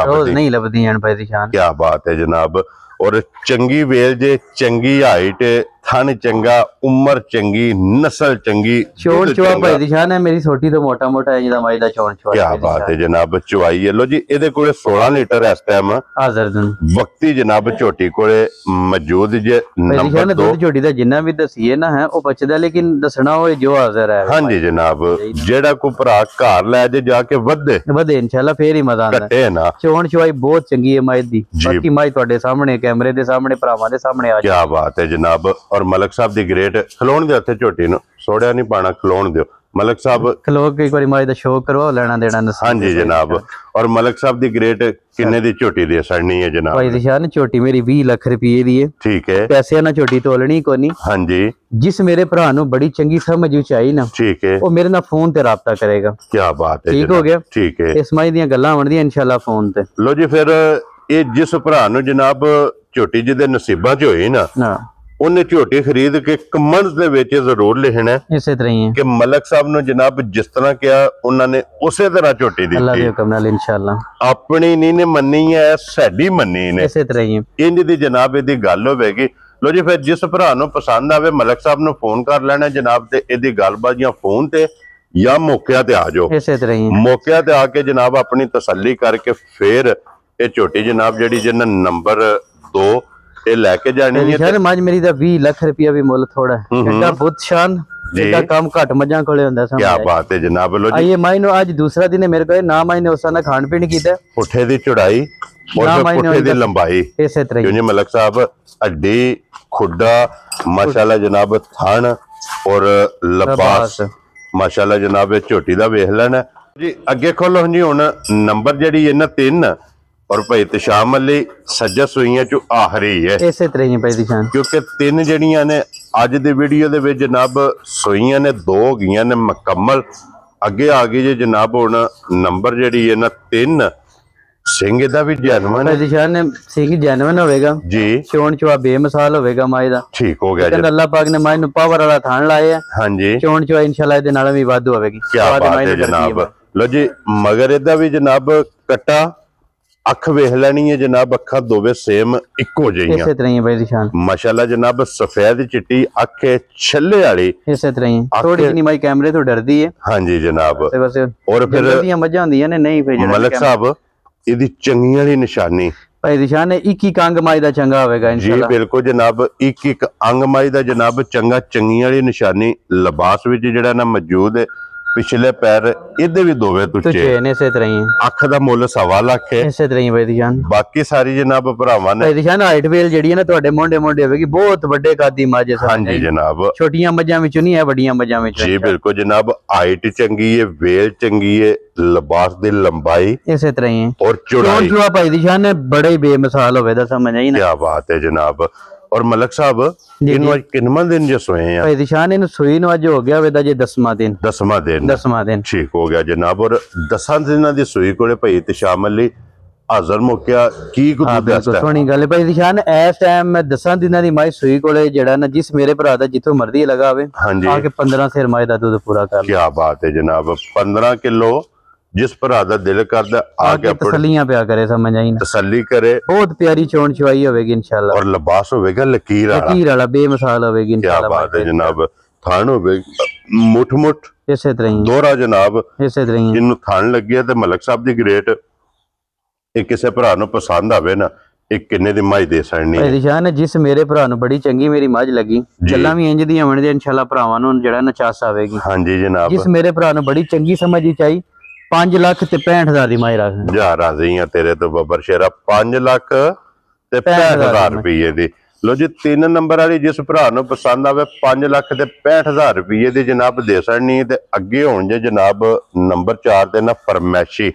नहीं लभदी है भाई दिशान। क्या बात है जनाब। और चंगी वेल जे चंगी हाइट ਥਣ ਚੰਗਾ, ਉਮਰ ਚੰਗੀ, ਨਸਲ ਚੰਗੀ, ਚੋਣ ਦੁੱਧ ਚਵਾ ਚੰਗਾ। ਭਾਈ ਦੀ ਸ਼ਾਨ ਹੈ ਮੇਰੀ ਛੋਟੀ ਤੋਂ ਮੋਟਾ ਮੋਟਾ ਹੈ ਜਿਹਦਾ ਮਾਈ ਦਾ ਚੋਣ ਚਵਾ ਕਿਆ ਬਾਤ ਹੈ ਜਨਾਬ, ਚੁਆਈ ਹੈ। ਲੋ ਜੀ ਇਹਦੇ ਕੋਲੇ 16 ਲੀਟਰ ਇਸ ਟਾਈਮ ਹਾਜ਼ਰ ਦਨ ਵਕਤੀ ਜਨਾਬ ਝੋਟੀ ਕੋਲੇ ਮੌਜੂਦ ਜੇ। ਭਾਈ ਦੀ ਨੰਬਰ ਸ਼ਾਨ 2 ਦੁੱਧ ਝੋਟੀ ਦਾ ਜਿੰਨਾ ਵੀ ਦਸੀਏ ਨਾ ਹੈ ਉਹ ਬਚਦਾ, ਲੇਕਿਨ ਦੱਸਣਾ ਉਹ ਜੋ ਹਾਜ਼ਰ ਹੈ। ਹਾਂਜੀ ਜਨਾਬ, ਜਿਹੜਾ ਕੋਈ ਭਰਾ ਘਰ ਲੈ ਜੇ ਜਾ ਕੇ ਵਧੇ ਵਧੇ ਇਨਸ਼ਾਅੱਲਾ ਫੇਰ ਹੀ ਮਜ਼ਾ ਆਉਂਦਾ। ਘਟੇ ਨਾ। ਚੋਣ ਚਵਾਈ ਬਹੁਤ ਚੰਗੀ ਹੈ ਮਾਈ ਦੀ, ਜੀ। ਬਾਕੀ ਮਾਈ ਤੁਹਾਡੇ ਸਾਹਮਣੇ ਕੈਮਰੇ ਦੇ ਸਾਹਮਣੇ ਭਰਾਵਾਂ ਦੇ ਸਾਹਮਣੇ ਆ ਕਿਆ ਬਾਤ ਹੈ ਜਨਾਬ। ਔਰ ਮਲਕ ਸਾਹਿਬ ਦੀ ਗ੍ਰੇਟ ਖਲੋਣ ਦੇ ਉੱਥੇ ਝੋਟੀ ਨੂੰ ਸੋੜਿਆ ਨਹੀਂ ਪਾਣਾ, ਖਲੋਣ ਦਿਓ ਮਲਕ ਸਾਹਿਬ। ਖਲੋ ਕੇ ਇੱਕ ਵਾਰੀ ਮਾਈ ਦਾ ਸ਼ੋਅ ਕਰਵਾਓ, ਲੈਣਾ ਦੇਣਾ ਨਸੀਬ। ਹਾਂਜੀ ਜਨਾਬ। ਔਰ ਮਲਕ ਸਾਹਿਬ ਦੀ ਗ੍ਰੇਟ ਕਿੰਨੇ ਦੀ ਝੋਟੀ ਦੀ ਸੜਨੀ ਹੈ ਜਨਾਬ? ਭਾਈ ਦੀ ਸ਼ਾਨ ਝੋਟੀ ਮੇਰੀ 20 ਲੱਖ ਰੁਪਏ ਦੀ ਹੈ। ਠੀਕ ਹੈ। ਪੈਸਿਆਂ ਨਾਲ ਝੋਟੀ ਤੋਲਣੀ ਕੋਨੀ। ਹਾਂਜੀ ਜਿਸ ਮੇਰੇ ਭਰਾ ਨੂੰ ਬੜੀ ਚੰਗੀ ਸਮਝ ਵਿੱਚ ਆਈ ਨਾ, ਠੀਕ ਹੈ। ਉਹ ਮੇਰੇ ਨਾਲ ਫੋਨ ਤੇ ਰਾਬਤਾ ਕਰੇਗਾ। ਕਿਆ ਬਾਤ ਹੈ ਠੀਕ ਜਨਾਬ। ਹੋ ਗਿਆ। ਠੀਕ ਹੈ। ਇਸ ਮਾਈ ਦੀਆਂ ਗੱਲਾਂ ਬਣਦੀਆਂ ਇਨਸ਼ਾਅੱਲਾ ਫੋਨ ਤੇ। ਲੋ ਜੀ ਫਿਰ ਇਹ ਜਿਸ ਭਰਾ ਨੂੰ ਜਨਾਬ ਝੋਟੀ ਜਿਹਦੇ ਨਸੀਬਾਂ 'ਚ ਹੋਈ ਨਾ, ਹਾਂ ਉਹਨੇ ਝੋਟੀ ਖਰੀਦ ਕੇ ਕਮੈਂਟਸ ਦੇ ਵਿੱਚ ਜ਼ਰੂਰ ਲਿਖਣਾ ਹੈ ਇਸੇ ਤਰ੍ਹਾਂ ਹੀ ਹੈ। ਕਿ ਮਲਕ ਸਾਹਿਬ ਨੂੰ ਜਨਾਬ ਜਿਸ ਤਰ੍ਹਾਂ ਕਿਹਾ ਉਹਨਾਂ ਨੇ ਉਸੇ ਤਰ੍ਹਾਂ ਝੋਟੀ ਅੱਲਾਹ ਦੇ ਦਿੱਤੀ। ਹੁਕਮ ਨਾਲ ਇਨਸ਼ਾਅੱਲਾ ਆਪਣੀ ਨਹੀਂ ਨੇ ਮੰਨੀ ਹੈ, ਸਾਡੀ ਮੰਨੀ ਨੇ। ਇਸੇ ਤਰ੍ਹਾਂ ਹੀ ਹੈ। ਇੰਜ ਦੀ ਜਨਾਬ ਇਹਦੀ ਗੱਲ ਹੋਵੇਗੀ। ਲੋ ਜੀ ਫਿਰ ਜਿਸ ਭਰਾ ਨੂੰ ਪਸੰਦ ਆਵੇ ਮਲਕ ਸਾਹਿਬ ਨੂੰ ਫੋਨ ਕਰ ਲੈਣਾ ਜਨਾਬ, ਤੇ ਇਹਦੀ ਗੱਲਬਾਤ ਜਾਂ ਫੋਨ ਤੇ ਜਾਂ ਮੌਕਿਆਂ ਤੇ ਆ ਜਾਓ। ਇਸੇ ਤਰ੍ਹਾਂ ਹੀ ਹੈ। ਮੌਕਿਆਂ ਤੇ ਆ ਕੇ ਜਨਾਬ ਆਪਣੀ ਤਸੱਲੀ ਕਰਕੇ ਫਿਰ ਇਹ ਝੋਟੀ ਜਨਾਬ ਜਿਹੜੀ ਜਿਹਨਾਂ ਨੰਬਰ 2 ਇਹ ਲੈ ਕੇ ਜਾਣੀ ਹੈ। ਸ਼ਾਨ ਮੱਝ ਮੇਰੀ ਦਾ 20 ਲੱਖ ਰੁਪਇਆ ਵੀ ਮੁੱਲ ਥੋੜਾ ਹੈ। ਐਡਾ ਬੁੱਤ ਸ਼ਾਨ ਇਹਦਾ ਕੰਮ ਘੱਟ ਮੱਝਾਂ ਕੋਲੇ ਹੁੰਦਾ ਸਮਝ ਕਿਆ ਬਾਤ ਹੈ ਜਨਾਬ। ਲੋ ਜੀ ਆਈਏ ਮਾਈ ਨੂੰ ਅੱਜ ਦੂਸਰਾ ਦਿਨ ਹੈ ਮੇਰੇ ਕੋਲ, ਨਾ ਮਾਈ ਨੇ ਉਸਾਂ ਨਾਲ ਖਾਣ ਪੀਣ ਕੀਤਾ, ਪੁੱਠੇ ਦੀ ਚੜਾਈ ਨਾ ਔਰ ਮਾਈ ਨੇ ਪੁੱਠੇ ਦੀ ਉਹਦਾ- ਲੰਬਾਈ। ਇਸੇ ਤਰ੍ਹਾਂ ਕਿਉਂ ਹੀ ਜੀ ਮਲਕ ਸਾਹਿਬ ਅੱਡੀ ਖੁੱਡਾ ਮਾਸ਼ਾਅੱਲਾ ਜਨਾਬ, ਥਣ ਔਰ ਲਬਾਸ ਮਾਸ਼ਾਅੱਲਾ ਜਨਾਬ। ਇਹ ਝੋਟੀ ਦਾ ਵੇਖ ਲੈਣਾ ਜੀ। ਅੱਗੇ ਖੋਲੋ ਜੀ ਹੁਣ ਨੰਬਰ ਜਿਹੜੀ ਇਹਨਾਂ 3 ਔਰ ਭਾਈ ਤਸ਼ਾਮ ਅਲੀ ਸੱਜਾ ਸੂਈਆਂ ਚੋਂ ਆਖਰੀ ਹੈ, ਇਸੇ ਤਰ੍ਹਾਂ ਹੀ ਭਾਈ ਦੀ ਸ਼ਾਨ। ਕਿਉਂਕਿ 3 ਜਿਹੜੀਆਂ ਨੇ ਅੱਜ ਦੀ ਵੀਡੀਓ ਦੇ ਵਿੱਚ ਜਨਾਬ ਸੂਈਆਂ ਨੇ 2 ਹੋ ਗਈਆਂ ਨੇ ਮੁਕੰਮਲ। ਅੱਗੇ ਆ ਗਈ ਜੇ ਜਨਾਬ ਹੁਣ ਨੰਬਰ ਜਿਹੜੀ ਹੈ ਨਾ 3 ਸਿੰਘ ਇਹਦਾ ਵੀ ਜੈਨੂਨ ਭਾਈ ਹੈ ਦੀ ਸ਼ਾਨ ਨੇ ਸਿੰਘ ਜੈਨੂਨ ਹੋਵੇਗਾ ਜੀ। ਚੋਣ ਚਵਾ ਬੇਮਿਸਾਲ ਹੋਵੇਗਾ ਮਾਈ ਦਾ। ਠੀਕ ਹੋ ਗਿਆ ਜੀ। ਕਹਿੰਦਾ ਅੱਲਾਹ ਪਾਕ ਨੇ ਮਾਈ ਨੂੰ ਪਾਵਰ ਵਾਲਾ ਥਾਣ ਲਾਇਆ ਹੈ। ਹਾਂਜੀ ਚੋਣ ਚਵਾ ਇਨਸ਼ਾਅੱਲਾ ਇਹਦੇ ਨਾਲ ਵੀ ਵਾਧੂ ਹੋਵੇਗੀ। ਕਿਆ ਬਾਅਦ ਬਾਤ ਮਾਈ ਹੈ ਨੂੰ ਜਨਾਬ। ਤਰਕੀਬ ਹੈ। ਲੋ ਜੀ ਮਗਰ ਇਹਦਾ ਵੀ ਜਨਾਬ ਕੱਟਾ ਅੱਖ ਵੇਖ ਲੈਣੀ ਹੈ ਜਨਾਬ, ਅੱਖਾਂ ਦੋਵੇਂ ਸੇਮ ਇੱਕੋ ਜਿਹੀਆਂ ਇਸੇ ਤਰ੍ਹਾਂ ਹੀ ਹੈ ਭਾਈ ਦੀ ਸ਼ਾਨ। ਮਾਸ਼ਾਅੱਲਾ ਜਨਾਬ। ਸਫੈਦ ਚਿੱਟੀ ਅੱਖ ਹੈ, ਛੱਲੇ ਵਾਲੀ। ਇਸੇ ਤਰ੍ਹਾਂ ਹੀ ਥੋੜੀ ਜਿਹੀ ਮਾਈ ਕੈਮਰੇ ਤੋਂ ਡਰਦੀ ਹੈ ਹਾਂਜੀ ਜਨਾਬ। ਤੇ ਬਸ ਔਰ ਫਿਰ ਜੰਗਲ ਦੀਆਂ ਮੱਝਾਂ ਹੁੰਦੀਆਂ ਨੇ ਨਹੀਂ ਫਿਰ ਜਿਹੜਾ ਮਲਕ ਸਾਹਿਬ ਇਹਦੀ ਚੰਗੀ ਵਾਲੀ ਨਿਸ਼ਾਨੀ ਭਾਈ ਦੀ ਸ਼ਾਨ ਨੇ ਇੱਕ ਇੱਕ ਅੰਗ ਮਾਈ ਦਾ ਚੰਗਾ ਹੋਵੇਗਾ ਜੀ ਇਨਸ਼ਾਅੱਲਾ। ਬਿਲਕੁਲ ਜਨਾਬ। ਇੱਕ ਇੱਕ ਅੰਗ ਮਾਈ ਦਾ ਜਨਾਬ ਚੰਗਾ, ਚੰਗੀ ਵਾਲੀ ਨਿਸ਼ਾਨੀ ਲਿਬਾਸ ਵਿੱਚ ਜਿਹੜਾ ਨਾ ਮੌਜੂਦ ਹੈ। ਪਿਛਲੇ ਪੈਰ ਇਹਦੇ ਵੀ ਦੋਵੇਂ ਤੁੱਚੇ। ਤੁਝੇ ਨੇ ਇਸੇ ਤਰ੍ਹਾਂ ਹੀ ਹੈ। ਅੱਖ ਦਾ ਮੁੱਲ 1.25 ਲੱਖ ਹੈ। ਇਸੇ ਤਰ੍ਹਾਂ ਹੀ ਭਾਈ ਦੀ ਸ਼ਾਨ। ਬਾਕੀ ਸਾਰੀ ਜਨਾਬ ਭਰਾਵਾਂ ਨੇ ਭਾਈ ਦੀ ਸ਼ਾਨ ਹਾਈਟ ਵੇਲ ਜਿਹੜੀ ਹੈ ਨਾ ਤੁਹਾਡੇ ਮੋਢੇ ਮੋਢੇ ਹੋਵੇਗੀ, ਬਹੁਤ ਵੱਡੇ ਕਾਦੀ ਮੱਝ ਹੈ। ਹਾਂਜੀ ਜਨਾਬ। ਛੋਟੀਆਂ ਮੱਝਾਂ ਵਿੱਚੋਂ ਨਹੀਂ ਹੈ, ਵੱਡੀਆਂ ਮੱਝਾਂ ਵਿੱਚੋਂ। ਜੀ ਬਿਲਕੁਲ ਜਨਾਬ। ਹਾਈਟ ਚੰਗੀ ਹੈ, ਵੇਲ ਚੰਗੀ ਹੈ, ਲਿਬਾਸ ਦੀ ਲੰਬਾਈ ਇਸੇ ਤਰ੍ਹਾਂ ਹੀ ਹੈ। ਔਰ ਚੌੜਾਈ। ਚੋਣ ਭਾਈ ਦੀ ਸ਼ਾਨ ਨੇ ਬੜੇ ਹੀ ਬੇਮਿਸਾਲ ਹੋਵੇ ਦਾ ਸਮਝ ਆਈ ਨਾ। ਕੀ ਬਾਤ ਹੈ ਜਨਾਬ। ਔਰ ਮਲਕ ਸਾਹਿਬ ਇਹਨੂੰ ਅੱਜ ਕਿੰਨਵਾਂ ਦਿਨ ਜੇ ਸੋਏ ਆ? ਭਾਈ ਦੀ ਸ਼ਾਨ ਇਹਨੂੰ ਸੂਈ ਨੂੰ ਅੱਜ ਹੋ ਗਿਆ ਵੇਦਾ ਜੇ 10ਵਾਂ ਦਿਨ। 10ਵਾਂ ਦਿਨ। 10ਵਾਂ ਦਿਨ ਠੀਕ ਹੋ ਗਿਆ ਜਨਾਬ। ਔਰ 10 ਦਿਨਾਂ ਦੀ ਸੂਈ ਕੋਲੇ ਭਾਈ ਤਸ਼ਾਮ ਅਲੀ ਹਾਜ਼ਰ ਮੁੱਕਿਆ ਕੀ ਕੁਝ ਹਾਂ ਬਿਲਕੁਲ ਦੱਸਦਾ? ਸੋਹਣੀ ਗੱਲ ਹੈ ਭਾਈ ਦੀ ਸ਼ਾਨ। ਇਸ ਟਾਈਮ ਮੈਂ 10 ਦਿਨਾਂ ਦੀ ਮਾਈ ਸੂਈ ਕੋਲੇ ਜਿਹੜਾ ਨਾ ਜਿਸ ਮੇਰੇ ਭਰਾ ਦਾ ਜਿੱਥੋਂ ਮਰਜ਼ੀ ਲਗਾਵੇ ਹਾਂਜੀ ਆ ਕੇ 15 ਸਿਰ ਮਾਈ ਦਾ ਦੁੱਧ ਪੂਰਾ ਕਰ ਕੀ ਬਾਤ ਹੈ ਜਨਾਬ। 15 ਕਿਲੋ ਜਿਸ ਭਰਾ ਦਾ ਦਿਲ ਕਰਦਾ ਆ ਕੇ ਆਪਣੀ ਤਸੱਲੀਆਂ ਪਿਆ ਕਰੇ ਸਮਝ ਆਈ ਨਾ। ਤਸੱਲੀ ਕਰੇ। ਬਹੁਤ ਪਿਆਰੀ ਚੋਣ ਚਵਾਈ ਹੋਵੇਗੀ ਇਨਸ਼ਾਅੱਲਾ। ਔਰ ਲਿਬਾਸ ਹੋਵੇਗਾ ਲਕੀਰ ਵਾਲਾ। ਲਕੀਰ ਵਾਲਾ ਬੇਮਿਸਾਲ ਹੋਵੇਗੀ ਕੀ ਇਨਸ਼ਾਅੱਲਾ। ਬਾਤ ਹੈ ਜਨਾਬ। ਥਾਣ ਹੋਵੇ ਮੁੱਠ ਮੁੱਠ ਇਸੇ ਤਰ੍ਹਾਂ ਹੀ ਦੋਹਰਾ ਜਨਾਬ। ਇਸੇ ਤਰ੍ਹਾਂ ਹੀ ਜਿਹਨੂੰ ਥਾਣ ਲੱਗਿਆ ਤੇ ਮਲਕ ਸਾਹਿਬ ਦੀ ਗ੍ਰੇਟ ਇਹ ਕਿਸੇ ਭਰਾ ਨੂੰ ਪਸੰਦ ਆਵੇ ਨਾ, ਇਹ ਕਿੰਨੇ ਦੀ ਮਾਈ ਦੇ ਸੜਨੀ ਭਾਈ ਹੈ। ਦੀ ਸ਼ਾਨ ਜਿਸ ਮੇਰੇ ਭਰਾ ਨੂੰ ਬੜੀ ਚੰਗੀ ਮੇਰੀ ਮੱਝ ਲੱਗੀ, ਗੱਲਾਂ ਵੀ ਇੰਜ ਦੀਆਂ ਬਣਦੀਆਂ ਇਨਸ਼ਾਅੱਲਾ ਭਰਾਵਾਂ ਨੂੰ ਜਿਹੜਾ ਨਾ ਚਾਸ ਆਵੇਗੀ। ਹਾਂਜੀ ਜਨਾਬ। ਜਿਸ ਮੇਰੇ ਭਰਾ ਨੂੰ ਬੜੀ ਚੰਗੀ ਸਮਝ ਹੀ ਚਾਹੀ 5 ਲੱਖ ਤੇ 65,000 ਦੀ ਮਾਈ ਰੱਖ। ਜਾ ਰਾਜ਼ੀ ਆ ਤੇਰੇ ਤੋਂ ਬੱਬਰ ਸ਼ੇਰਾ। 5 ਲੱਖ ਤੇ 65,000 ਰੁਪਏ ਦੀ। ਲੋ ਜੀ 3 ਨੰਬਰ ਵਾਲੀ ਜਿਸ ਭਰਾ ਨੂੰ ਪਸੰਦ ਆਵੇ 5 ਲੱਖ ਤੇ 65,000 ਰੁਪਏ ਦੀ ਜਨਾਬ ਦੇ ਸੜਨੀ। ਤੇ ਅੱਗੇ ਹੋਣ ਜੇ ਜਨਾਬ ਨੰਬਰ 4 ਤੇ ਨਾ ਫਰਮੈਸ਼ੀ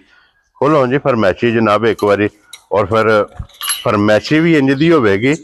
ਖੋਲੋ ਜੀ। ਫਰਮੈਸ਼ੀ ਜਨਾਬ ਇੱਕ ਵਾਰੀ। ਔਰ ਫਿਰ ਫਰਮੈਸ਼ੀ ਵੀ ਇੰਜ ਦੀ ਹੋਵੇਗੀ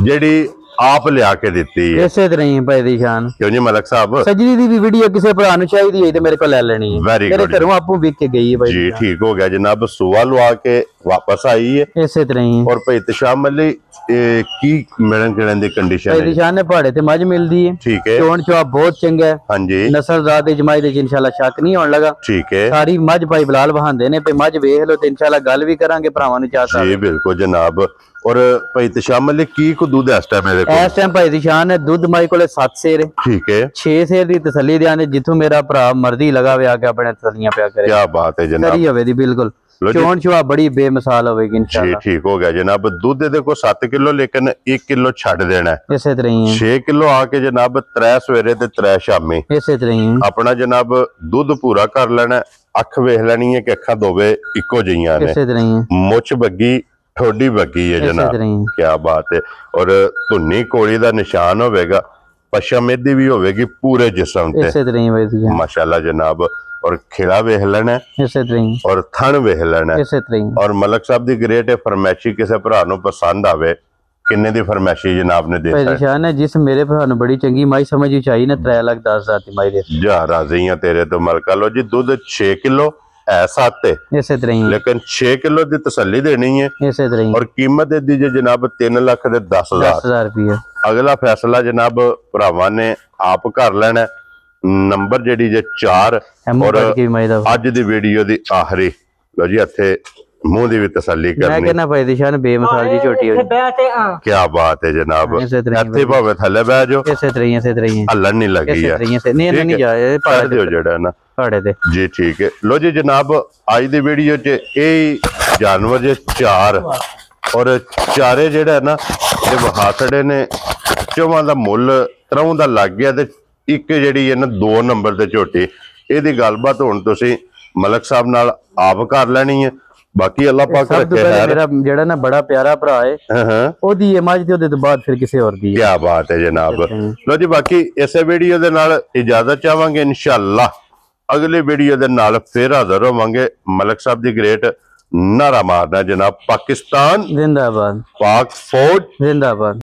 ਜਿਹੜੀ ਆਪ ਲਿਆ ਕੇ ਦਿੱਤੀ ਹੈ। ਇਸੇ ਤਰ੍ਹਾਂ ਹੀ ਭਾਈ ਦੀ ਸ਼ਾਨ। ਕਿਉਂ ਜੀ ਮਲਕ ਸਾਹਿਬ? ਸਜਰੀ ਦੀ ਵੀ ਵੀਡੀਓ ਕਿਸੇ ਭਰਾ ਨੂੰ ਚਾਹੀਦੀ ਹੈ ਤੇ ਮੇਰੇ ਕੋਲ ਲੈ ਲੈਣੀ ਹੈ। Very ਮੇਰੇ good। ਘਰੋਂ ਆਪੂ ਵਿਕ ਕੇ ਗਈ ਹੈ ਭਾਈ ਜੀ ਠੀਕ ਹੋ ਗਿਆ ਜਨਾਬ। ਸੂਆ ਲਵਾ ਕੇ ਵਾਪਸ ਆਈ ਹੈ ਇਸੇ ਤਰ੍ਹਾਂ ਹੀ ਔਰ ਭਾਈ ਇਤਸ਼ਾਮ ਅਲੀ ਕੀ ਮਿਲਣ ਗਿਲਣ ਦੀ ਕੰਡੀਸ਼ਨ ਹੈ? ਨਿਸ਼ਾਨ ਨੇ ਪਹਾੜੇ ਤੇ ਮੱਝ ਮਿਲਦੀ ਹੈ, ਠੀਕ ਹੈ, ਚੋਣ ਚਵਾ ਬਹੁਤ ਚੰਗਾ ਹੈ, ਹਾਂਜੀ ਨਸਲ ਰਾਤ ਦੀ ਜਮਾਈ ਦੇ ਇਨਸ਼ਾਅੱਲਾ ਸ਼ੱਕ ਨਹੀਂ ਹੋਣ ਲਗਾ। ਠੀਕ ਹੈ ਸਾਰੀ ਮੱਝ ਭਾਈ ਬਲਾਲ ਬਹਾਂਦੇ ਨੇ ਤੇ ਮੱਝ ਵੇਖ ਲਓ ਤੇ ਇਨਸ਼ਾਅੱਲਾ ਗੱਲ ਵੀ ਕਰਾਂਗੇ ਭਰਾਵਾਂ ਨੂੰ ਚਾਹ ਜੀ ਬਿਲਕੁਲ ਜਨਾਬ। ਔਰ ਭਾਈ ਇਤਸ਼ਾਮ ਅਲੀ ਕੀ ਕੋ ਦੁੱਧ ਇਸ ਟਾਈਮ ਮੇਰੇ ਕੋਲ? ਇਸ ਟਾਈਮ ਭਾਈ ਨਿਸ਼ਾਨ ਹੈ ਦੁੱਧ ਮਾਈ ਕੋਲੇ 7 ਸੇਰ ਹੈ, ਠੀਕ ਹੈ 6 ਸੇਰ ਦੀ ਤਸੱਲੀ ਦੇ ਆਂਦੇ ਜਿੱਥੋਂ ਮੇਰਾ ਭਰਾ ਮਰਜ਼ੀ ਲਗਾਵੇ ਆ ਕੇ ਆਪਣੇ ਤਸੱਲੀਆਂ ਪਿਆ ਕਰੇ। ਕੀ ਬਾਤ ਹੈ ਜਨਾਬ, ਕਰੀ ਹੋਵੇ ਦੀ ਬਿਲਕੁਲ ਚੋਣ ਚਵਾ ਬੜੀ ਬੇਮਿਸਾਲ ਹੋਵੇਗੀ ਜੀ ਇਨਸ਼ਾਅੱਲਾ। ਠੀਕ ਹੋ ਗਿਆ ਜਨਾਬ। ਦੁੱਧ ਇਹਦੇ ਕੋ 7 ਕਿਲੋ ਲੇਕਿਨ 1 ਕਿਲੋ ਛੱਡ ਦੇਣਾ ਹੈ। ਇਸੇ ਤਰ੍ਹਾਂ ਹੀ 6 ਕਿਲੋ ਆ ਕੇ ਜਨਾਬ 3 ਸਵੇਰੇ ਤੇ 3 ਸ਼ਾਮੀ ਇਸੇ ਤਰ੍ਹਾਂ ਹੀ ਆਪਣਾ ਜਨਾਬ ਦੁੱਧ ਪੂਰਾ ਕਰ ਲੈਣਾ। ਅੱਖ ਵੇਖ ਲੈਣੀ ਹੈ ਕਿ ਅੱਖਾਂ ਦੋਵੇਂ ਇੱਕੋ ਜਿਹੀਆਂ ਨੇ, ਇਸੇ ਤਰ੍ਹਾਂ ਹੀ ਮੁੱਛ ਬੱਗੀ ਠੋਡੀ ਬੱਗੀ ਹੈ ਇਸੇ ਜਨਾਬ। ਤਰ੍ਹਾਂ ਹੀ ਕੀ ਬਾਤ ਹੈ। ਔਰ ਧੁੰਨੀ ਕੋਲੀ ਦਾ ਨਿਸ਼ਾਨ ਹੋਵੇਗਾ, ਪਸ਼ਮੇਦੀ ਵੀ ਹੋਵੇਗੀ ਪੂਰੇ ਜਿਸਮ ਤੇ, ਇਸੇ ਤਰ੍ਹਾਂ ਹੀ ਵਧੀਆ ਮਾਸ਼ਾਅੱਲਾ ਜਨਾਬ। ਔਰ ਖਿਲਾ ਵੇਖ ਲੈਣਾ ਇਸੇ ਤਰ੍ਹਾਂ ਹੀ ਔਰ ਥਣ ਵੇਖ ਲੈਣਾ। ਇਸੇ ਤਰ੍ਹਾਂ ਹੀ ਔਰ ਮਲਕ ਸਾਹਿਬ ਦੀ ਗ੍ਰੇਟ ਹੈ ਫਰਮੈਸ਼ੀ ਕਿਸੇ ਭਰਾ ਨੂੰ ਪਸੰਦ ਆਵੇ ਕਿੰਨੇ ਦੀ ਫਰਮੈਸ਼ੀ ਜਨਾਬ ਨੇ ਭਾਈ ਦਿੱਤਾ? ਨਿਸ਼ਾਨ ਹੈ ਜਿਸ ਮੇਰੇ ਭਰਾ ਨੂੰ ਬੜੀ ਚੰਗੀ ਮਾਈ ਸਮਝ ਵਿੱਚ ਆਈ ਨਾ 3,10,000 ਦੀ ਮਾਈ ਦੇ ਜਾ ਰਾਜ਼ੀ ਆ ਤੇਰੇ ਤੋਂ ਮਲਕਾ। ਲੋ ਜੀ ਦੁੱਧ 6 ਕਿਲੋ ਐਸਾ ਤੇ ਇਸੇ ਤਰ੍ਹਾਂ ਹੀ ਲੇਕਿਨ 6 ਕਿਲੋ ਦੀ ਤਸੱਲੀ ਦੇਣੀ ਹੈ ਇਸੇ ਤਰ੍ਹਾਂ ਹੀ ਔਰ ਕੀਮਤ ਦੀ ਜੇ ਜਨਾਬ 3 ਲੱਖ ਦੇ 10,000। 10,000 ਰੁਪਏ ਅਗਲਾ ਫੈਸਲਾ ਜਨਾਬ ਭਰਾਵਾਂ ਨੇ ਆਪ ਕਰ ਲੈਣਾ। ਨੰਬਰ ਜਿਹੜੀ ਜੇ 4 ਔਰ ਕੀ ਮਾਈ ਦਾ ਅੱਜ ਦੀ ਵੀਡੀਓ ਦੀ ਆਖਰੀ। ਲੋ ਜੀ ਇੱਥੇ ਮੂੰਹ ਦੀ ਵੀ ਤਸੱਲੀ ਮੈਂ ਕਰਨੀ। ਕਹਿੰਦਾ ਭਾਈ ਨਿਸ਼ਾਨ ਬੇਮਿਸਾਲ ਦੀ ਝੋਟੀ ਹੋਈ ਕੀ ਬਾਤ ਹੈ ਜਨਾਬ। ਇਸੇ ਤਰ੍ਹਾਂ ਇੱਥੇ ਭਾਵੇਂ ਥੱਲੇ ਬਹਿ ਜਾਓ, ਇਸੇ ਤਰ੍ਹਾਂ ਹੀ ਇਸੇ ਤਰ੍ਹਾਂ ਹੀ ਹੱਲਣ ਨਹੀਂ ਲੱਗੀ ਇਸੇ ਹੈ। ਤਰ੍ਹਾਂ ਹੀ ਨਹੀਂ ਨਹੀਂ ਜਾਏ ਪੜ ਦਿਓ ਜਿਹੜਾ ਨਾ ਪਹਾੜੇ ਤੇ ਜੀ ਠੀਕ ਹੈ। ਲੋ ਜੀ ਜਨਾਬ ਅੱਜ ਦੀ ਵੀਡੀਓ 'ਚ ਇਹ ਜਾਨਵਰ ਜੇ 4 ਔਰ ਚਾਰੇ ਜਿਹੜਾ ਨਾ ਇਹ ਵਹਾਸੜੇ ਨੇ ਚੋਵਾਂ ਦਾ ਮੁੱਲ 3 ਦਾ ਲੱਗ ਗਿਆ ਤੇ ਇੱਕ ਜਿਹੜੀ ਹੈ ਨਾ 2 ਨੰਬਰ ਤੇ ਝੋਟੀ। ਇਹਦੀ ਗੱਲਬਾਤ ਹੁਣ ਤੁਸੀਂ ਮਲਕ ਸਾਹਿਬ ਨਾਲ ਆਪ ਕਰ ਲੈਣੀ ਹੈ। ਬਾਕੀ ਅੱਲਾਹ ਪਾਕ ਸਭ ਤੋਂ ਰੱਖੇ ਪਹਿਲੇ ਖੈਰ। ਮੇਰਾ ਜਿਹੜਾ ਨਾ ਬੜਾ ਪਿਆਰਾ ਭਰਾ ਹੈ ਹਾਂ ਉਹਦੀ ਇਹ ਮੱਝ ਤੇ ਉਹਦੇ ਤੋਂ ਬਾਅਦ ਫਿਰ ਕਿਸੇ ਹੋਰ ਦੀ ਕੀ ਬਾਤ ਹੈ ਜਨਾਬ। ਲੋ ਜੀ ਬਾਕੀ ਇਸੇ ਵੀਡੀਓ ਦੇ ਨਾਲ ਇਜਾਜ਼ਤ ਚਾਹਾਂਗੇ। ਇਨਸ਼ਾਅੱਲਾ ਅਗਲੀ ਵੀਡੀਓ ਦੇ ਨਾਲ ਫਿਰ ਹਾਜ਼ਰ ਹੋਵਾਂਗੇ। ਮਲਕ ਸਾਹਿਬ ਦੀ ਗ੍ਰੇਟ ਨਾਰਾ ਮਾਰਨਾ ਜਨਾਬ। ਪਾਕਿਸਤਾਨ ਜ਼ਿੰਦਾਬਾਦ ਪਾਕ ਫੌਜ ਜ਼ਿੰਦਾਬਾਦ।